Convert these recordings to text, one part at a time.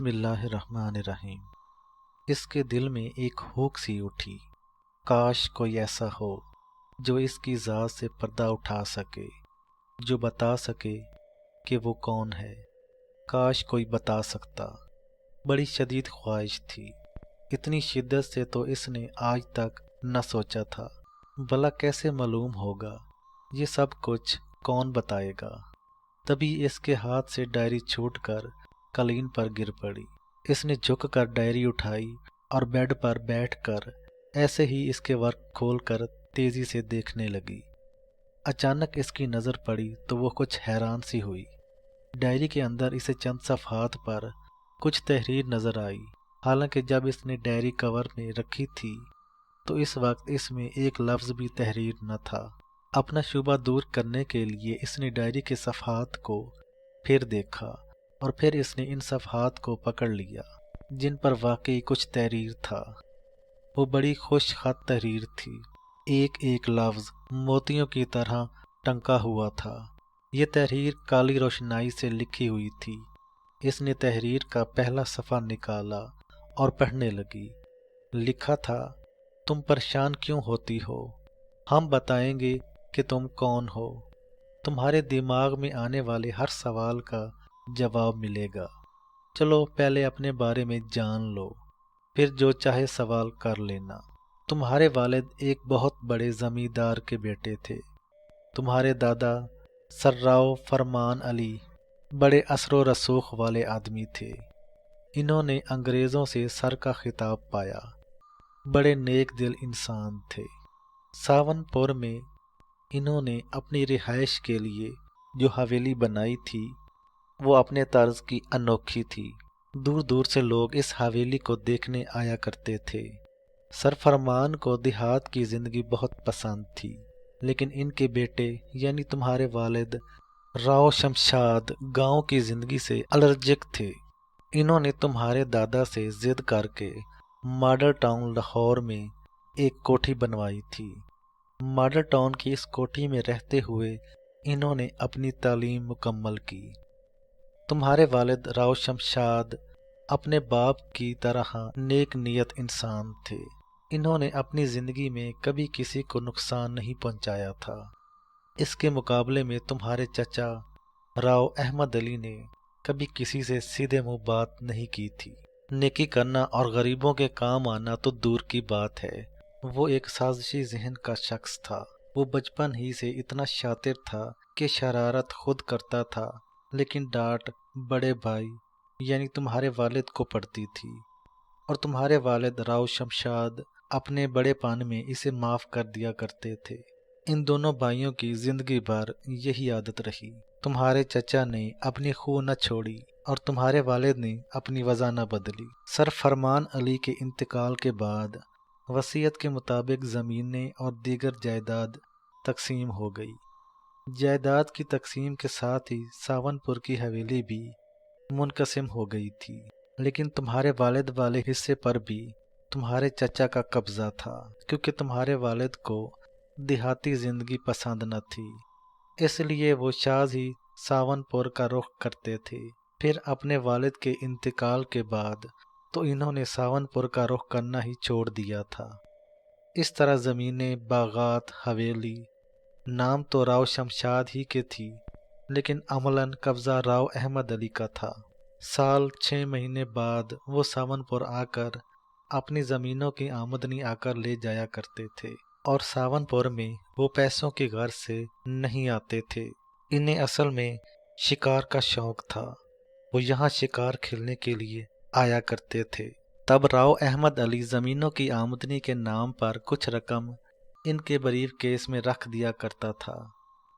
بسم اللہ الرحمن الرحیم۔ اس کے دل میں ایک ہوک سی اٹھی، کاش کوئی ایسا ہو جو اس کی ذات سے پردہ اٹھا سکے، جو بتا سکے کہ وہ کون ہے۔ کاش کوئی بتا سکتا۔ بڑی شدید خواہش تھی، اتنی شدت سے تو اس نے آج تک نہ سوچا تھا۔ بھلا کیسے معلوم ہوگا؟ یہ سب کچھ کون بتائے گا؟ تبھی اس کے ہاتھ سے ڈائری چھوٹ کر قالین پر گر پڑی۔ اس نے جھک کر ڈائری اٹھائی اور بیڈ پر بیٹھ کر ایسے ہی اس کے ورق کھول کر تیزی سے دیکھنے لگی۔ اچانک اس کی نظر پڑی تو وہ کچھ حیران سی ہوئی۔ ڈائری کے اندر اسے چند صفحات پر کچھ تحریر نظر آئی، حالانکہ جب اس نے ڈائری کور میں رکھی تھی تو اس وقت اس میں ایک لفظ بھی تحریر نہ تھا۔ اپنا شبہ دور کرنے کے لیے اس نے ڈائری کے صفحات کو پھر دیکھا اور پھر اس نے ان صفحات کو پکڑ لیا جن پر واقعی کچھ تحریر تھا۔ وہ بڑی خوش خط تحریر تھی، ایک ایک لفظ موتیوں کی طرح ٹنکا ہوا تھا۔ یہ تحریر کالی روشنائی سے لکھی ہوئی تھی۔ اس نے تحریر کا پہلا صفحہ نکالا اور پڑھنے لگی۔ لکھا تھا، تم پریشان کیوں ہوتی ہو؟ ہم بتائیں گے کہ تم کون ہو۔ تمہارے دماغ میں آنے والے ہر سوال کا جواب ملے گا۔ چلو پہلے اپنے بارے میں جان لو، پھر جو چاہے سوال کر لینا۔ تمہارے والد ایک بہت بڑے زمیندار کے بیٹے تھے۔ تمہارے دادا سرراؤ فرمان علی بڑے اثر و رسوخ والے آدمی تھے۔ انہوں نے انگریزوں سے سر کا خطاب پایا، بڑے نیک دل انسان تھے۔ ساون پور میں انہوں نے اپنی رہائش کے لیے جو حویلی بنائی تھی وہ اپنے طرز کی انوکھی تھی۔ دور دور سے لوگ اس حویلی کو دیکھنے آیا کرتے تھے۔ سرفرمان کو دیہات کی زندگی بہت پسند تھی، لیکن ان کے بیٹے یعنی تمہارے والد راؤ شمشاد گاؤں کی زندگی سے الرجک تھے۔ انہوں نے تمہارے دادا سے ضد کر کے ماڈل ٹاؤن لاہور میں ایک کوٹھی بنوائی تھی۔ ماڈل ٹاؤن کی اس کوٹھی میں رہتے ہوئے انہوں نے اپنی تعلیم مکمل کی۔ تمہارے والد راؤ شمشاد اپنے باپ کی طرح نیک نیت انسان تھے۔ انہوں نے اپنی زندگی میں کبھی کسی کو نقصان نہیں پہنچایا تھا۔ اس کے مقابلے میں تمہارے چچا راؤ احمد علی نے کبھی کسی سے سیدھے منہ بات نہیں کی تھی۔ نیکی کرنا اور غریبوں کے کام آنا تو دور کی بات ہے، وہ ایک سازشی ذہن کا شخص تھا۔ وہ بچپن ہی سے اتنا شاطر تھا کہ شرارت خود کرتا تھا، لیکن ڈانٹ بڑے بھائی یعنی تمہارے والد کو پڑتی تھی، اور تمہارے والد راؤ شمشاد اپنے بڑے پان میں اسے معاف کر دیا کرتے تھے۔ ان دونوں بھائیوں کی زندگی بھر یہی عادت رہی۔ تمہارے چچا نے اپنی خو نہ چھوڑی اور تمہارے والد نے اپنی وضع نہ بدلی۔ سر فرمان علی کے انتقال کے بعد وصیت کے مطابق زمینیں اور دیگر جائیداد تقسیم ہو گئی۔ جائیداد کی تقسیم کے ساتھ ہی ساون پور کی حویلی بھی منقسم ہو گئی تھی، لیکن تمہارے والد والے حصے پر بھی تمہارے چچا کا قبضہ تھا، کیونکہ تمہارے والد کو دیہاتی زندگی پسند نہ تھی، اس لیے وہ شاذ ہی ساون پور کا رخ کرتے تھے۔ پھر اپنے والد کے انتقال کے بعد تو انہوں نے ساون پور کا رخ کرنا ہی چھوڑ دیا تھا۔ اس طرح زمینیں، باغات، حویلی نام تو راؤ شمشاد ہی کے تھی، لیکن عملاً قبضہ راؤ احمد علی کا تھا۔ سال 6 مہینے بعد وہ ساون پور آ کر اپنی زمینوں کی آمدنی آ کر لے جایا کرتے تھے، اور ساون پور میں وہ پیسوں کی غرض سے نہیں آتے تھے۔ انہیں اصل میں شکار کا شوق تھا، وہ یہاں شکار کھیلنے کے لیے آیا کرتے تھے۔ تب راؤ احمد علی زمینوں کی آمدنی کے نام پر کچھ رقم ان کے بریف کیس میں رکھ دیا کرتا تھا۔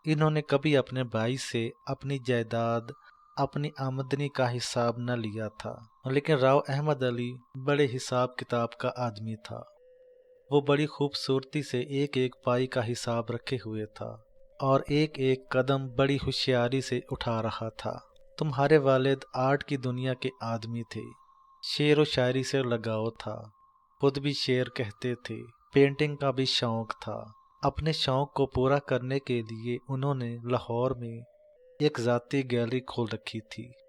انہوں نے کبھی اپنے بھائی سے اپنی جائیداد، اپنی آمدنی کا حساب نہ لیا تھا، لیکن راؤ احمد علی بڑے حساب کتاب کا آدمی تھا۔ وہ بڑی خوبصورتی سے ایک ایک پائی کا حساب رکھے ہوئے تھا اور ایک ایک قدم بڑی ہوشیاری سے اٹھا رہا تھا۔ تمہارے والد آرٹ کی دنیا کے آدمی تھے، شعر و شاعری سے لگاؤ تھا، خود بھی شعر کہتے تھے، پینٹنگ کا بھی شوق تھا۔ اپنے شوق کو پورا کرنے کے لیے انہوں نے لاہور میں ایک ذاتی گیلری کھول رکھی تھی۔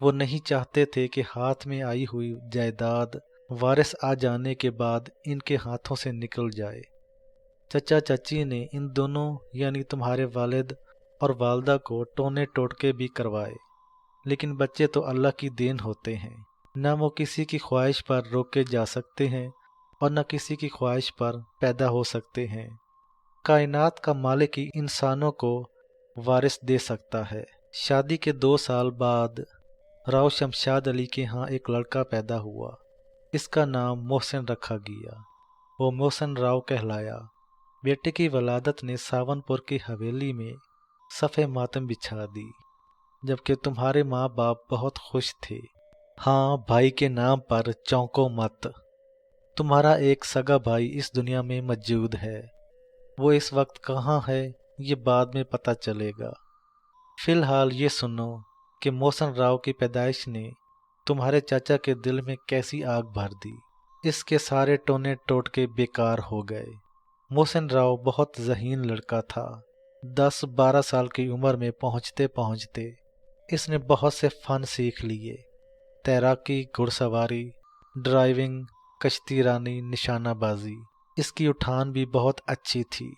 وہ نہیں چاہتے تھے کہ ہاتھ میں آئی ہوئی جائیداد وارث آ جانے کے بعد ان کے ہاتھوں سے نکل جائے۔ چچا چچی نے ان دونوں یعنی تمہارے والد اور والدہ کو ٹونے ٹوٹکے بھی کروائے، لیکن بچے تو اللہ کی دین ہوتے ہیں، نہ وہ کسی کی خواہش پر روکے جا سکتے ہیں اور نہ کسی کی خواہش پر پیدا ہو سکتے ہیں۔ کائنات کا مالک ہی انسانوں کو وارث دے سکتا ہے۔ شادی کے 2 سال بعد راؤ شمشاد علی کے ہاں ایک لڑکا پیدا ہوا۔ اس کا نام محسن رکھا گیا۔ وہ محسن راؤ کہلایا۔ بیٹے کی ولادت نے ساون پور کی حویلی میں صف ماتم بچھا دی، جبکہ تمہارے ماں باپ بہت خوش تھے۔ ہاں، بھائی کے نام پر چونکو مت، تمہارا ایک سگا بھائی اس دنیا میں موجود ہے۔ وہ اس وقت کہاں ہے یہ بعد میں پتہ چلے گا۔ فی الحال یہ سنو کہ محسن راؤ کی پیدائش نے تمہارے چاچا کے دل میں کیسی آگ بھر دی۔ اس کے سارے ٹونے ٹوٹکے بیکار ہو گئے۔ محسن راؤ بہت ذہین لڑکا تھا۔ 10-12 سال کی عمر میں پہنچتے پہنچتے اس نے بہت سے فن سیکھ لیے: تیراکی، گھڑ سواری، ڈرائیونگ، کشتی رانی، نشانہ بازی۔ اس کی اٹھان بھی بہت اچھی تھی۔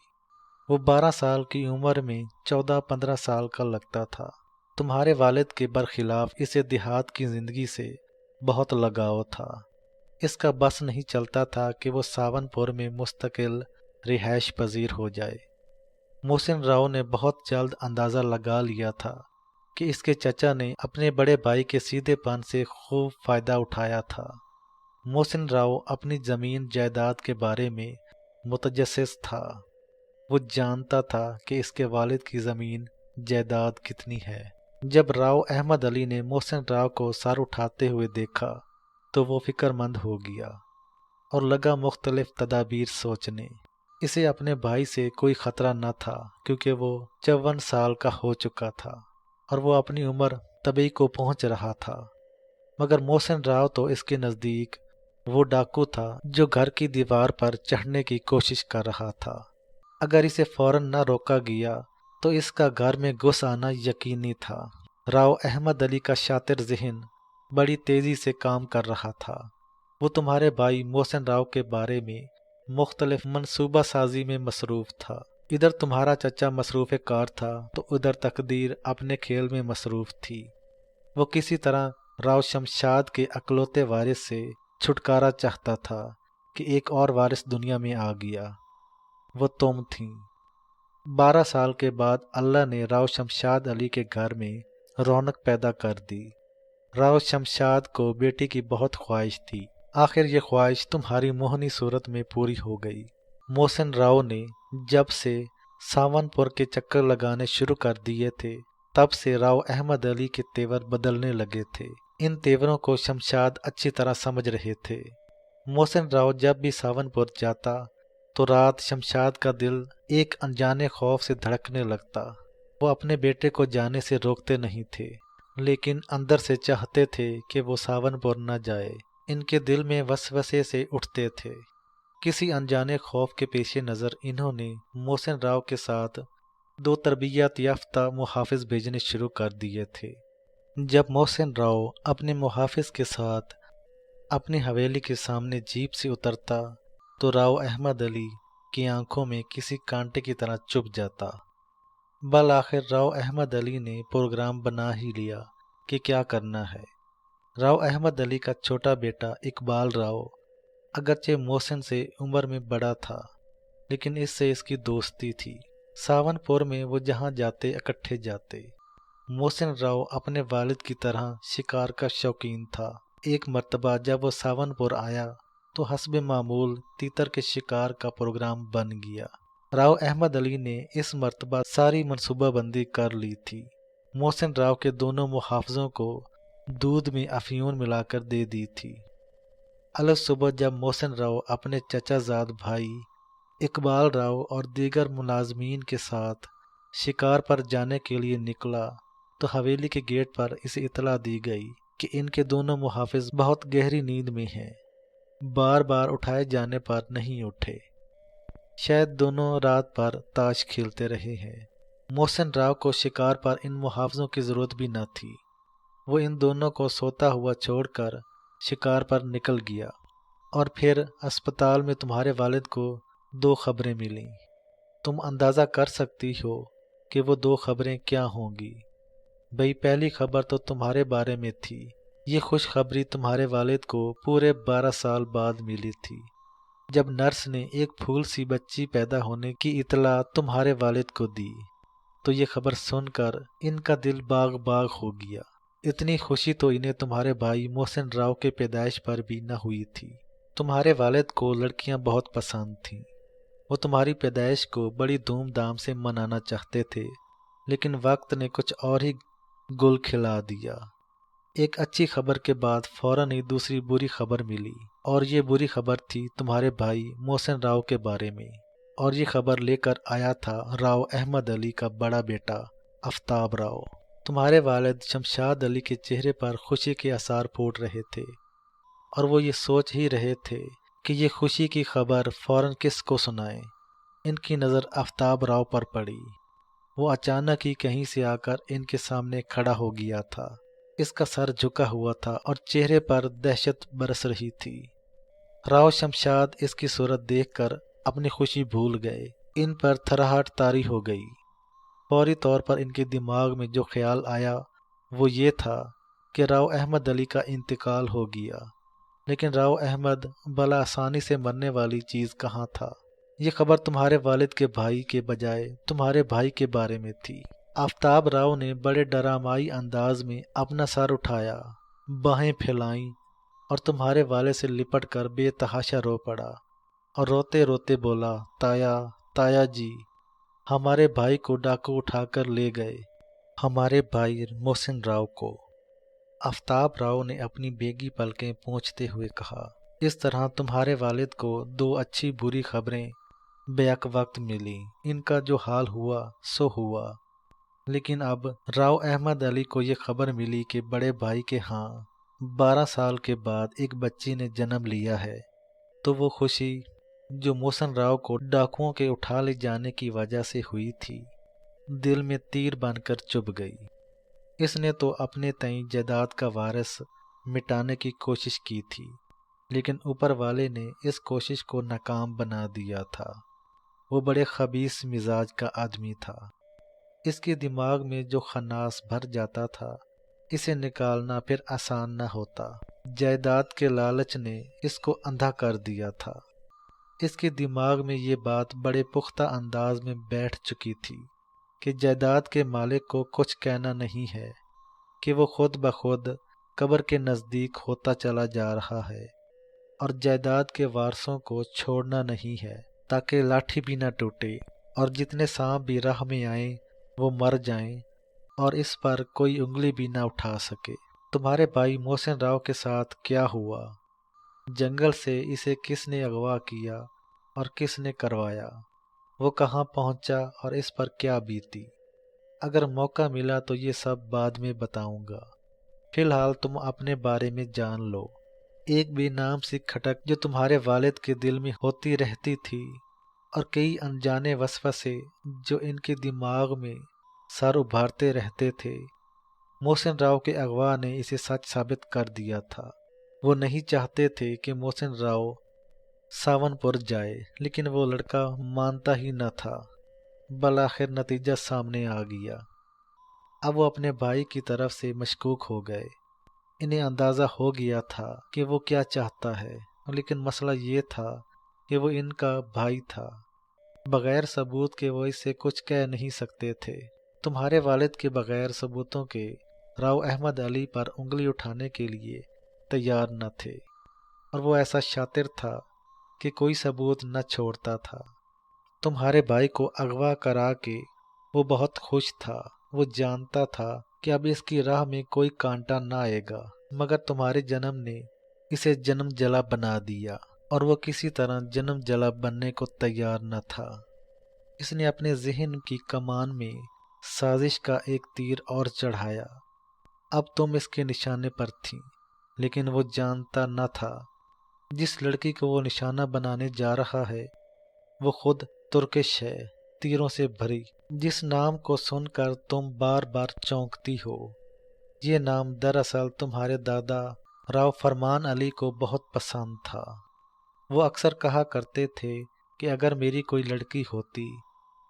وہ 12 سال کی عمر میں 14-15 سال کا لگتا تھا۔ تمہارے والد کے برخلاف اسے دیہات کی زندگی سے بہت لگاؤ تھا۔ اس کا بس نہیں چلتا تھا کہ وہ ساون پور میں مستقل رہائش پذیر ہو جائے۔ محسن راؤ نے بہت جلد اندازہ لگا لیا تھا کہ اس کے چچا نے اپنے بڑے بھائی کے سیدھے پن سے خوب فائدہ اٹھایا تھا۔ محسن راؤ اپنی زمین جائیداد کے بارے میں متجسس تھا۔ وہ جانتا تھا کہ اس کے والد کی زمین جائیداد کتنی ہے۔ جب راؤ احمد علی نے محسن راؤ کو سر اٹھاتے ہوئے دیکھا تو وہ فکر مند ہو گیا اور لگا مختلف تدابیر سوچنے۔ اسے اپنے بھائی سے کوئی خطرہ نہ تھا کیونکہ وہ 54 سال کا ہو چکا تھا اور وہ اپنی عمر طبی کو پہنچ رہا تھا، مگر محسن راؤ تو اس کے نزدیک وہ ڈاکو تھا جو گھر کی دیوار پر چڑھنے کی کوشش کر رہا تھا۔ اگر اسے فوراً نہ روکا گیا تو اس کا گھر میں گھس آنا یقینی تھا۔ راؤ احمد علی کا شاطر ذہن بڑی تیزی سے کام کر رہا تھا۔ وہ تمہارے بھائی محسن راؤ کے بارے میں مختلف منصوبہ سازی میں مصروف تھا۔ ادھر تمہارا چچا مصروف کار تھا تو ادھر تقدیر اپنے کھیل میں مصروف تھی۔ وہ کسی طرح راؤ شمشاد کے اکلوتے وارث سے چھٹکارا چاہتا تھا کہ ایک اور وارث دنیا میں آ گیا، وہ تم تھیں۔ 12 سال کے بعد اللہ نے راؤ شمشاد علی کے گھر میں رونق پیدا کر دی۔ راؤ شمشاد کو بیٹی کی بہت خواہش تھی۔ آخر یہ خواہش تمہاری موہنی صورت میں پوری ہو گئی۔ محسن راؤ نے جب سے ساون پور کے چکر لگانے شروع کر دیے تھے تب سے راؤ احمد علی کے تیور بدلنے لگے تھے۔ ان تیوروں کو شمشاد اچھی طرح سمجھ رہے تھے۔ محسن راؤ جب بھی ساون پور جاتا تو رات شمشاد کا دل ایک انجانے خوف سے دھڑکنے لگتا۔ وہ اپنے بیٹے کو جانے سے روکتے نہیں تھے، لیکن اندر سے چاہتے تھے کہ وہ ساون پور نہ جائے۔ ان کے دل میں وسوسے سے اٹھتے تھے۔ کسی انجانے خوف کے پیش نظر انہوں نے محسن راؤ کے ساتھ 2 تربیت یافتہ محافظ بھیجنے شروع کر دیے تھے۔ جب محسن راؤ اپنے محافظ کے ساتھ اپنی حویلی کے سامنے جیپ سے اترتا تو راؤ احمد علی کی آنکھوں میں کسی کانٹے کی طرح چبھ جاتا۔ بالآخر راؤ احمد علی نے پروگرام بنا ہی لیا کہ کیا کرنا ہے۔ راؤ احمد علی کا چھوٹا بیٹا اقبال راؤ اگرچہ محسن سے عمر میں بڑا تھا لیکن اس سے اس کی دوستی تھی۔ ساون پور میں وہ جہاں جاتے اکٹھے جاتے۔ محسن راؤ اپنے والد کی طرح شکار کا شوقین تھا۔ ایک مرتبہ جب وہ ساون پور آیا تو حسب معمول تیتر کے شکار کا پروگرام بن گیا۔ راؤ احمد علی نے اس مرتبہ ساری منصوبہ بندی کر لی تھی۔ محسن راؤ کے دونوں محافظوں کو دودھ میں افیون ملا کر دے دی تھی۔ الگ صبح جب محسن راؤ اپنے چچا زاد بھائی اقبال راؤ اور دیگر ملازمین کے ساتھ شکار پر جانے کے لیے نکلا تو حویلی کے گیٹ پر اسے اطلاع دی گئی کہ ان کے دونوں محافظ بہت گہری نیند میں ہیں، بار بار اٹھائے جانے پر نہیں اٹھے، شاید دونوں رات پر تاش کھیلتے رہے ہیں۔ محسن راؤ کو شکار پر ان محافظوں کی ضرورت بھی نہ تھی۔ وہ ان دونوں کو سوتا ہوا چھوڑ کر شکار پر نکل گیا، اور پھر اسپتال میں تمہارے والد کو 2 خبریں ملیں۔ تم اندازہ کر سکتی ہو کہ وہ 2 خبریں کیا ہوں گی۔ بھئی پہلی خبر تو تمہارے بارے میں تھی۔ یہ خوشخبری تمہارے والد کو پورے 12 سال بعد ملی تھی، جب نرس نے ایک پھول سی بچی پیدا ہونے کی اطلاع تمہارے والد کو دی، تو یہ خبر سن کر ان کا دل باغ باغ ہو گیا۔ اتنی خوشی تو انہیں تمہارے بھائی محسن راؤ کے پیدائش پر بھی نہ ہوئی تھی۔ تمہارے والد کو لڑکیاں بہت پسند تھیں۔ وہ تمہاری پیدائش کو بڑی دھوم دھام سے منانا چاہتے تھے، لیکن وقت نے کچھ اور ہی گل کھلا دیا۔ ایک اچھی خبر کے بعد فوراً ہی دوسری بری خبر ملی، اور یہ بری خبر تھی تمہارے بھائی محسن راؤ کے بارے میں، اور یہ خبر لے کر آیا تھا راؤ احمد علی کا بڑا بیٹا آفتاب راؤ۔ تمہارے والد شمشاد علی کے چہرے پر خوشی کے آثار پھوٹ رہے تھے، اور وہ یہ سوچ ہی رہے تھے کہ یہ خوشی کی خبر فوراً کس کو سنائیں۔ ان کی نظر آفتاب راؤ پر پڑی۔ وہ اچانک ہی کہیں سے آ کر ان کے سامنے کھڑا ہو گیا تھا۔ اس کا سر جھکا ہوا تھا اور چہرے پر دہشت برس رہی تھی۔ راؤ شمشاد اس کی صورت دیکھ کر اپنی خوشی بھول گئے۔ ان پر تھراہٹ طاری ہو گئی۔ فوری طور پر ان کے دماغ میں جو خیال آیا وہ یہ تھا کہ راؤ احمد علی کا انتقال ہو گیا، لیکن راؤ احمد بلا آسانی سے مرنے والی چیز کہاں تھا؟ یہ خبر تمہارے والد کے بھائی کے بجائے تمہارے بھائی کے بارے میں تھی۔ آفتاب راؤ نے بڑے ڈرامائی انداز میں اپنا سر اٹھایا، باہیں پھیلائیں، اور تمہارے والد سے لپٹ کر بے تحاشا رو پڑا، اور روتے روتے بولا، تایا، تایا جی، ہمارے بھائی کو ڈاکو اٹھا کر لے گئے، ہمارے بھائی محسن راؤ کو۔ آفتاب راؤ نے اپنی بیگی پلکیں پونچھتے ہوئے کہا، اس طرح تمہارے والد کو 2 اچھی بری خبریں بیک وقت ملی۔ ان کا جو حال ہوا سو ہوا، لیکن اب راؤ احمد علی کو یہ خبر ملی کہ بڑے بھائی کے ہاں 12 سال کے بعد ایک بچی نے جنم لیا ہے، تو وہ خوشی جو محسن راؤ کو ڈاکوؤں کے اٹھا لے جانے کی وجہ سے ہوئی تھی، دل میں تیر بن کر چبھ گئی۔ اس نے تو اپنے تئیں جائیداد کا وارث مٹانے کی کوشش کی تھی، لیکن اوپر والے نے اس کوشش کو ناکام بنا دیا تھا۔ وہ بڑے خبیث مزاج کا آدمی تھا۔ اس کے دماغ میں جو خناس بھر جاتا تھا، اسے نکالنا پھر آسان نہ ہوتا۔ جائیداد کے لالچ نے اس کو اندھا کر دیا تھا۔ اس کے دماغ میں یہ بات بڑے پختہ انداز میں بیٹھ چکی تھی کہ جائیداد کے مالک کو کچھ کہنا نہیں ہے، کہ وہ خود بخود قبر کے نزدیک ہوتا چلا جا رہا ہے، اور جائیداد کے وارثوں کو چھوڑنا نہیں ہے تاکہ لاٹھی بھی نہ ٹوٹے، اور جتنے سانپ بھی راہ میں آئیں وہ مر جائیں، اور اس پر کوئی انگلی بھی نہ اٹھا سکے۔ تمہارے بھائی محسن راؤ کے ساتھ کیا ہوا؟ جنگل سے اسے کس نے اغوا کیا اور کس نے کروایا؟ وہ کہاں پہنچا اور اس پر کیا بیتی؟ اگر موقع ملا تو یہ سب بعد میں بتاؤں گا۔ فی الحال تم اپنے بارے میں جان لو۔ ایک بے نام سی کھٹک جو تمہارے والد کے دل میں ہوتی رہتی تھی، اور کئی انجانے وسوسے جو ان کے دماغ میں سر ابھارتے رہتے تھے، محسن راؤ کے اغوا نے اسے سچ ثابت کر دیا تھا۔ وہ نہیں چاہتے تھے کہ محسن راؤ ساون پور جائے، لیکن وہ لڑکا مانتا ہی نہ تھا۔ بالآخر نتیجہ سامنے آ گیا۔ اب وہ اپنے بھائی کی طرف سے مشکوک ہو گئے۔ انہیں اندازہ ہو گیا تھا کہ وہ کیا چاہتا ہے، لیکن مسئلہ یہ تھا کہ وہ ان کا بھائی تھا۔ بغیر ثبوت کے وہ اس سے کچھ کہہ نہیں سکتے تھے۔ تمہارے والد کے بغیر ثبوتوں کے راؤ احمد علی پر انگلی اٹھانے کے لیے تیار نہ تھے، اور وہ ایسا شاطر تھا کہ کوئی ثبوت نہ چھوڑتا تھا۔ تمہارے بھائی کو اغوا کرا کے وہ بہت خوش تھا۔ وہ جانتا تھا کہ اب اس کی راہ میں کوئی کانٹا نہ آئے گا، مگر تمہارے جنم نے اسے جنم جلا بنا دیا، اور وہ کسی طرح جنم جلا بننے کو تیار نہ تھا۔ اس نے اپنے ذہن کی کمان میں سازش کا ایک تیر اور چڑھایا۔ اب تم اس کے نشانے پر تھیں، لیکن وہ جانتا نہ تھا جس لڑکی کو وہ نشانہ بنانے جا رہا ہے وہ خود ترکش ہے، تیروں سے بھری، جس نام کو سن کر تم بار بار چونکتی ہو۔ یہ نام دراصل تمہارے دادا راؤ فرمان علی کو بہت پسند تھا۔ وہ اکثر کہا کرتے تھے کہ اگر میری کوئی لڑکی ہوتی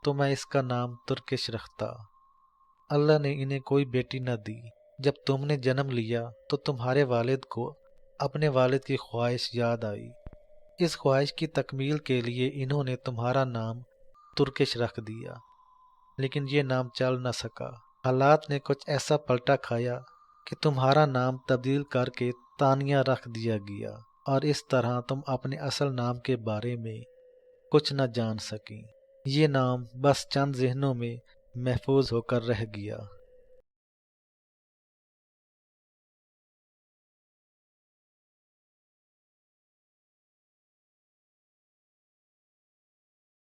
تو میں اس کا نام ترکش رکھتا۔ اللہ نے انہیں کوئی بیٹی نہ دی۔ جب تم نے جنم لیا تو تمہارے والد کو اپنے والد کی خواہش یاد آئی۔ اس خواہش کی تکمیل کے لیے انہوں نے تمہارا نام ترکش رکھ دیا، لیکن یہ نام چل نہ سکا۔ حالات نے کچھ ایسا پلٹا کھایا کہ تمہارا نام تبدیل کر کے تانیہ رکھ دیا گیا، اور اس طرح تم اپنے اصل نام کے بارے میں کچھ نہ جان سکیں۔ یہ نام بس چند ذہنوں میں محفوظ ہو کر رہ گیا۔